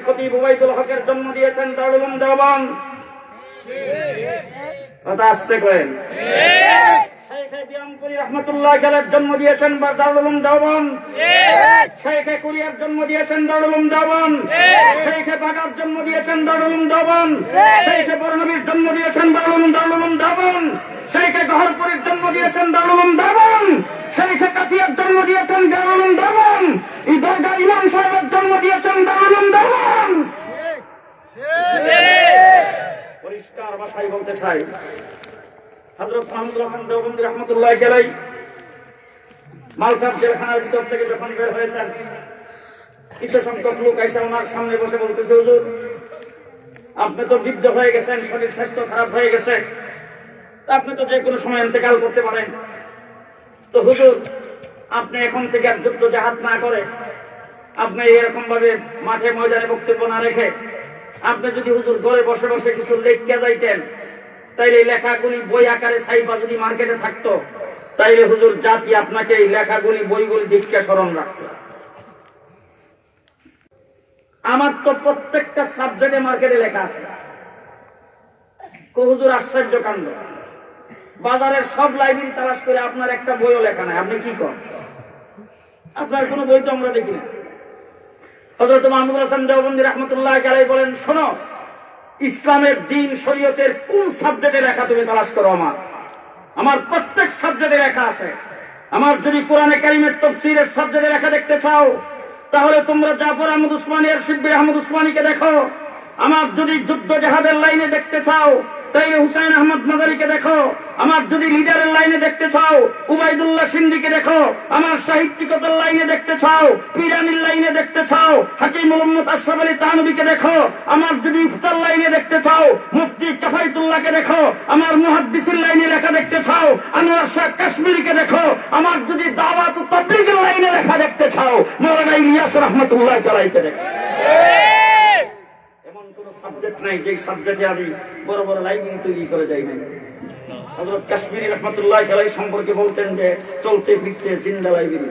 খতিব উবাইদুল হকের জন্ম দিয়েছেন দারুল উলুম দেওবন্দ। কথা আসতে করেন। শেখে বিয়ামপুরী রহমতুল্লাহ আলাইহির জন্ম দিয়েছেন দারুল উলুম দেওবন্দ। শেখে কুরিয়ার জন্ম দিয়েছেন দারুল উলুম দেওবন্দ। শেখে বাগার জন্ম দিয়েছেন দারুল উলুম দেওবন্দ। শেখে বর্ণবীর জন্ম দিয়েছেন দারুল উলুম দেওবন্দ। শেখে গহরপুরীর জন্ম দিয়েছেন দারুল উলুম দেওবন্দ। শেখে কাফিয়ার জন্ম দিয়েছেন দারুল উলুম দেওবন্দ। এই দরগা ইমাম সাহেবের জন্ম দিয়েছেন দারুল উলুম দেওবন্দ। পরিষ্কার ভাষায় বলতে চাই, হযরত মাহমুদুল হাসান দেওবন্দি রহমতুল্লাহ আলাইহি মালখাত জেলখানার ভিতর থেকে যখন বের হয়েছেন, কিছু সংখ্যক লোক এসে ওনার সামনে বসে বলতেছে, হুজুর আপনি তো বৃদ্ধ হয়ে গেছেন, শরীর স্বাস্থ্য খারাপ হয়ে গেছে, আপনি তো যে কোনো সময় ইন্তেকাল করতে পারেন, তো হুজুর আপনি এখন থেকে আর যুদ্ধ জাহাদ না করে, আপনি এরকম ভাবে মাঠে ময়দানে বক্তব্য না রেখে আপনি যদি হুজুর ঘরে বসে বসে কিছু লেখা যাইতেন, তাইলে এই লেখাগুলি বই আকারে সাইফা যদি মার্কেটে থাকতো, তাইলে হুজুর জাতি আপনাকে এই লেখাগুলি বইগুলি দীক্ষা স্মরণ রাখত। আমার তো প্রত্যেকটা সাবজেক্টে মার্কেটে লেখা আছে। হুজুর আশ্চর্য কাণ্ড, বাজারের সব লাইব্রেরি তালাশ করে আপনার একটা বইও লেখা নাই, আপনি কি করেন? আপনার কোনো বই তো আমরা দেখি না। হযরত মাহমুদুল হাসান দেওবন্দি রহমতুল্লাহ আলাইহি বলেন, শোনো, ইসলামের দ্বীন শরীয়তের কোন সাবজেক্টে লেখা তুমি তালাশ করো, আমার প্রত্যেক সাবজেক্টে লেখা আছে। আমার যদি কোরআনে কারীমের তাফসীরের সাবজেক্টে লেখা দেখতে চাও, তাহলে তোমরা জাফর আহমদ উসমানী আর শিববির আহমদ উসমানীকে দেখো। আমার যদি যুদ্ধ জাহাদের লাইনে দেখতে চাও, তাইলে হুসাইন আহমদ মাদারিকে দেখো। আমার যদি লিডারের লাইনে দেখতে চাও, উবাইদুল্লাহ সিন্দিকে দেখো। আমার সাহিত্যিকতার লাইনে দেখতে চাও, পিরানির লাইনে দেখতে চাও, হাকিমুল উম্মত আশরাফ আলী তানভীকে দেখো। আমার যদি ইফতার লাইনে দেখতে চাও, মুফতি কাফায়েতুল্লাহকে দেখো। আমার মুহাদ্দিসের লাইনে লেখা দেখতে চাও, আনোয়ার শাহ কাশ্মীরিকে দেখো। আমার যদি দাওয়াত ও তাবলীগের লাইনে লেখা দেখতে চাও, মাওলানা ইলিয়াস রহমাতুল্লাহ আলাইহিকে দেখো। এমন কোন সাবজেক্ট নাই যে সাবজেক্টে আমি বড় বড় লাইব্রেরি তৈরি করে যাই নাই। হযরত কাশ্মীরি রহমাতুল্লাহ আলাইহি সম্পর্কে বলতেন যে চলতে ফিরতে জিন্দা লাইব্রেরি।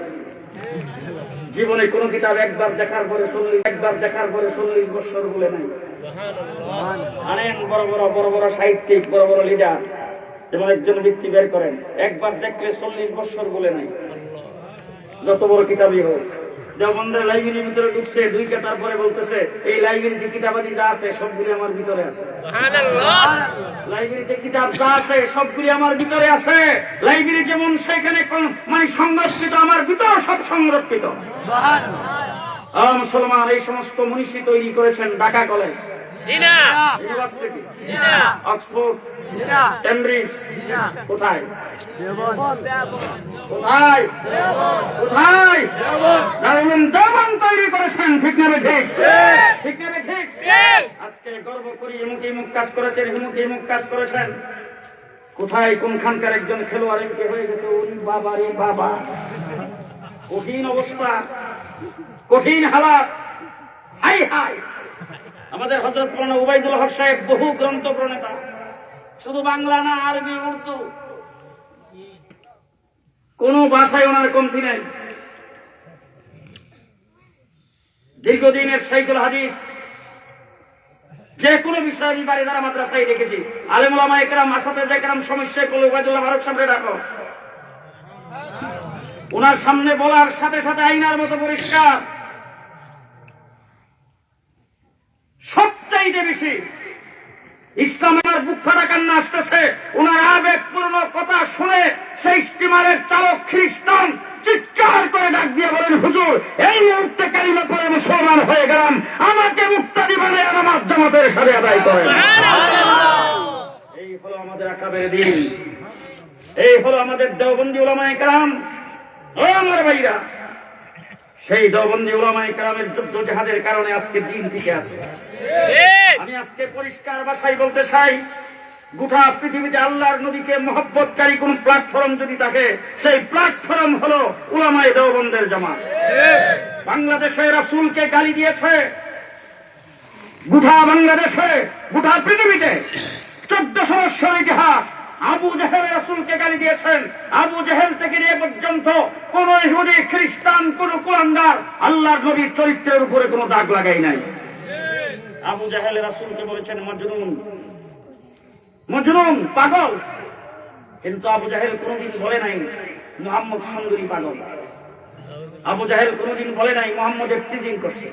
জীবনে কোন কিতাব একবার দেখার পরে 40 বছর বলে নাই। আনেন বড় বড় সাহিত্যিক, বড় বড় লিডার, যেমন একজন ব্যক্তি বের করেন, একবার দেখলে 40 বছর বলে নাই, যত বড় কিতাবই হোক। দেওবন্দের লাইব্রেরির ভিতরে ঢুকছে, 2 কাতার পরে বলতেছে, এই লাইব্রেরিতে কিতাবাদি যা আছে সবগুলি আমার ভিতরে আছে। সুবহানাল্লাহ। লাইব্রেরিতে কিতাব যা আছে সবগুলি আমার ভিতরে আছে। লাইব্রেরি যেমন সেখানে মানে সংরক্ষিত, আমার ভিতরে সব সংরক্ষিত। সুবহানাল্লাহ। মুসলমান এই সমস্ত মনীষী তৈরি করেছেন Dhaka college, university, Oxford, Cambridge, কোথায় কোথায় কোথায় দেওবন্দ তৈরি করেছেন। ঠিক না ঠিক? ঠিক না ঠিক? আজকে গর্ব করি এমুক এমুক কাজ করেছেন, এমুক এমুক কাজ করেছেন। কোথায় কোনখানকার একজন খেলোয়াড় এমকে হয়ে গেছে, ওরে বাবা রে বাবা, কঠিন অবস্থা, কঠিন হালাত, হাই হাই। আমাদের হযরত মাওলানা উবাইদুল হক সাহেব বহু গ্রন্থ প্রণেতা, শুধু বাংলা না, আরবি, উর্দু, কোন ভাষায় ওনার কমতি নেই। দীর্ঘদিনের শাইখুল হাদিস, যে কোনো বিষয় আমি বাড়িধারা মাদ্রাসায় দেখেছি। আলেম ওলামায়ে কেরাম, আসাতেজে কেরাম সমস্যায় পড়লে উবাইদুল্লাহ ফারুক সাহেবকে ডাকো, ওনার সামনে বলার সাথে সাথে আইনার মতো পরিষ্কার। সবচাইতে বেশি ইসলামের বুক ফাটা কান্না আসতেছে ওনার আবেগপূর্ণ কথা শুনে। সেই স্টিমারের চালক খ্রিস্টান চিৎকার করে ডাক দিয়ে বলেন, হুজুর এই মুহূর্তে কালিমা পড়ে মুসলমান হয়ে গেলাম, আমাকে মুক্তাদি বানায় নামাজ জামাতের সাথে আদায় করেন। এই হলো আমাদের আকাবের দিন, এই হলো আমাদের দেওবন্দি উলামায়ে কেরাম। ও আমার ভাইরা, সেই দেওবন্দি উলামায়ে কেরামের যুদ্ধ জিহাদের কারণে আজকে দিন টিকে আছে। আমি আজকে পরিষ্কার ভাষায় বলতে চাই, গোটা পৃথিবীতে আল্লাহর নবীকে মহব্বতকারী কোন প্ল্যাটফর্ম যদি থাকে, সেই প্ল্যাটফর্ম হলো উলামায়ে দেওবন্দের জামাত। বাংলাদেশে রাসূলকে গালি দিয়েছে, গোটা বাংলাদেশে, গোটা পৃথিবীতে 1400 বছর ইতিহাস। আবু জেহেল রাসূলকে গালি দিয়েছেন। আবু জেহেল থেকে নিয়ে পর্যন্ত কোন ইহুদি, খ্রিস্টান, কোন কুলাঙ্গার আল্লাহর নবীর চরিত্রের উপরে কোন দাগ লাগাই নাই। আবু জাহেল রাসূলকে বলেছেন মজনুন, মজনুন, পাগল। কিন্তু আবু জাহেল কোনদিন বলে নাই মুহাম্মদ সুন্দরী পাগল। আবু জাহেল কোনদিন বলে নাই মুহাম্মদ টিজিং করছে।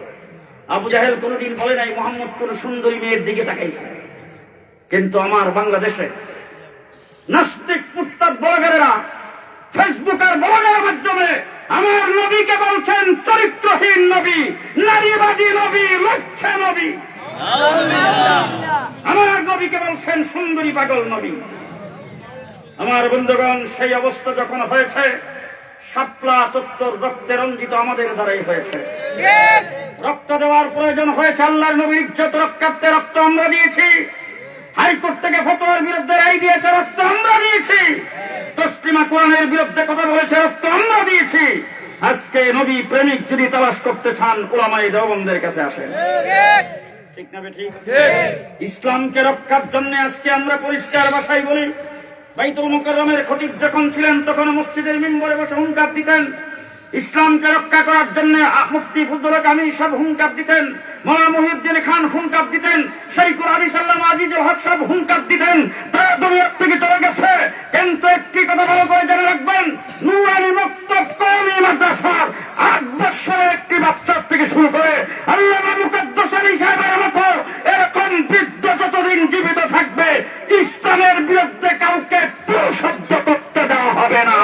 আবু জাহেল কোনদিন বলে নাই মুহাম্মদ কোন সুন্দরী মেয়ের দিকে তাকাইছে। কিন্তু আমার বাংলাদেশে নাস্তিক মুরতাদ ব্লগারেরা ফেসবুক আর ব্লগের মাধ্যমে আমার নবীকে বলছেন চরিত্রহীন নবী, নারীবাদী নবী, লজ্জা নবী। আমার নবীকে বলছেন সুন্দরী পাগল নবী। আমার বন্ধুগণ, সেই অবস্থা যখন হয়েছে, শাপলা চত্বর রক্তে রঞ্জিত আমাদের দ্বারাই হয়েছে। রক্ত দেওয়ার প্রয়োজন হয়েছে। আল্লাহর নবীর ইজ্জত রক্ষার্থে রক্ত আমরা দিয়েছি। হাইকোর্ট থেকে ফতোয়ার বিরুদ্ধে রায় দিয়েছে, রক্ত আমরা দিয়েছি। তসলিমা কোরআনের বিরুদ্ধে কথা বলেছে, রক্ত আমরা দিয়েছি। আজকে নবী প্রেমিক যদি তালাশ করতে চান, উলামায়ে দেওবন্দের কাছে আসেন। ঠিক না ঠিক? ইসলামকে রক্ষার জন্য আজকে আমরা পরিষ্কার ভাষায় বলি, বাইতুল মুকাররমের খতিব যখন ছিলেন তখন মসজিদের মিম্বরে বসে হুঙ্কার দিতেন। ইসলামকে রক্ষা করার জন্য মুফতি ফজলুল হক আমিনী সাহেব হুঙ্কার দিতেন, মাওলানা মুহিউদ্দিন খান হুঙ্কার দিতেন, শাইখুল হাদিস আল্লামা আজিজুল হক সাহেব হুঙ্কার দিতেন। তারা দুনিয়ার থেকে চলে গেছে, কিন্তু একটি কথা ভালো করে জেনে রাখবেন, নুরানি মক্তব কওমি মাদ্রাসার ৮ বছরের একটি বাচ্চার থেকে শুরু করে আল্লামা মুকাদ্দাস আলী সাহেবের মতো এরকম বৃদ্ধ যতদিন জীবিত থাকবে, ইসলামের বিরুদ্ধে কাউকে শব্দ করতে দেওয়া হবে না।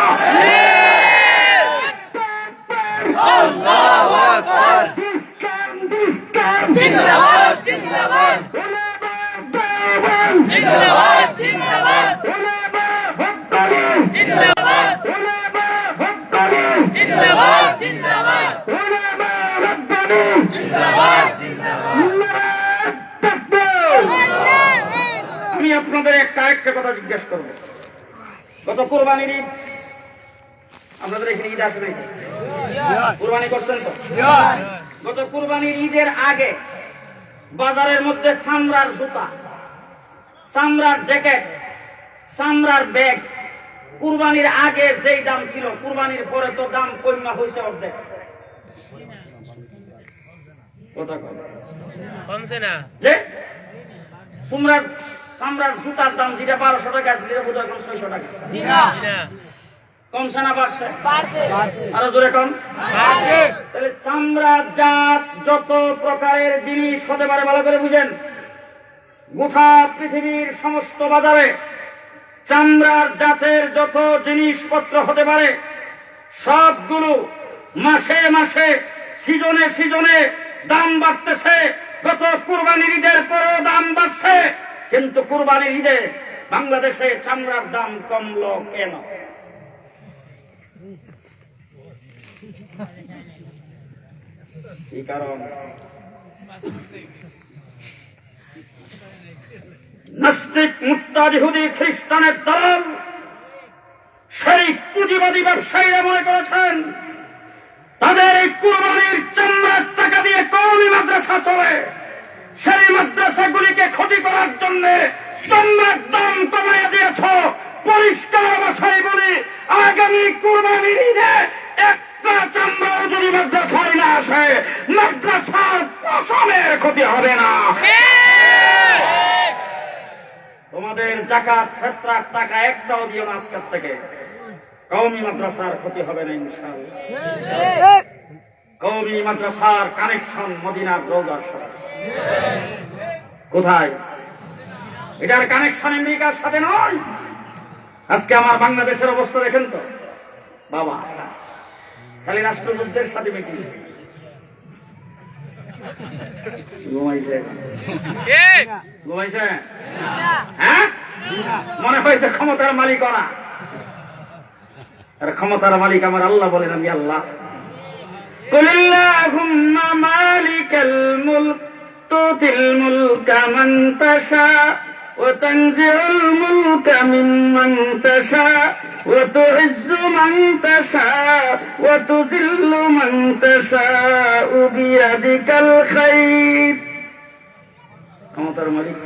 আমি আপনাদের একটা কথা জিজ্ঞেস করবো। গত কোরবানির ঈদ, আপনাদের এখানে ঈদ আসে নাই? কোরবানি করছেন তো? গত কোরবানির ঈদের আগে বাজারের মধ্যে চামড়ার জুতা, চামড়ার জ্যাকেট, চামড়ার ব্যাগ কুরবানির আগে যেই দাম ছিল, কুরবানির পরে তো দাম কমা হয়েছে অর্ধেক। কমছে না যে চামড়ার জুতার দাম যেটা 1200 টাকা ছিল, বোধ হয় এখন 600 টাকা। কমছে না বাড়ছে? আরো জোরে কম। তাহলে চামড়ার জাত যত প্রকারের জিনিস হতে পারে, ভালো করে বুঝেন। গোটা পৃথিবীর সমস্ত বাজারে চামড়ার জাতের যত জিনিসপত্র হতে পারে, সবগুলো মাসে মাসে, সিজনে সিজনে দাম বাড়তেছে। গত কুরবানির ঈদের পরেও দাম বাড়ছে, কিন্তু কুরবানির ঈদে বাংলাদেশে চামড়ার দাম কমলো কেন? কি কারণ? নাস্তিক মুরতাদ ইহুদি খ্রিস্টানের দল, সেই পুঁজিবাদী ব্যবসায়ীরা মনে করেছেন তাদের এই কুরবানির চামড়ার টাকা দিয়ে কওমি মাদ্রাসা চলে। সেই মাদ্রাসাগুলিকে ক্ষতি করার জন্য চামড়ার দাম কমাইয়া দিয়েছ। পরিষ্কার ভাষায় বলি, আগামী কুরবানির ঈদে একটা চামড়াও যদি মাদ্রাসায় না আসে, মাদ্রাসার পশমের ক্ষতি হবে না। তোমাদের যাকাত ফিতরার টাকা একটাও দিও না আজকের থেকে, কওমি মাদ্রাসার ক্ষতি হবে না ইনশাআল্লাহ। কওমি মাদ্রাসার কানেকশন মদিনার রওজার সাথে। কোথায়? এটার কানেকশন আমেরিকার সাথে নয়। আজকে আমার বাংলাদেশের অবস্থা দেখেন তো বাবা, খালি রাষ্ট্রযুদ্ধের সাথে মিটিং। ঘুমাইছে? হ্যাঁ, মনে হয়েছে ক্ষমতার মালিক ওরা। আর ক্ষমতার মালিক আমার আল্লাহ বলেন, আমি আল্লাহ। কুলিল্লাহুম্মা মালিকাল মুলক তুতিল মুলকা মান তাশা ওয়া তানজিউল মুলকা মিম্মান তাশা ওয়া তুইজ্জু মান তাশা ওয়া তুযিল্লু মান তাশা বিয়াদিকাল খায়র। ক্ষমতার মালিক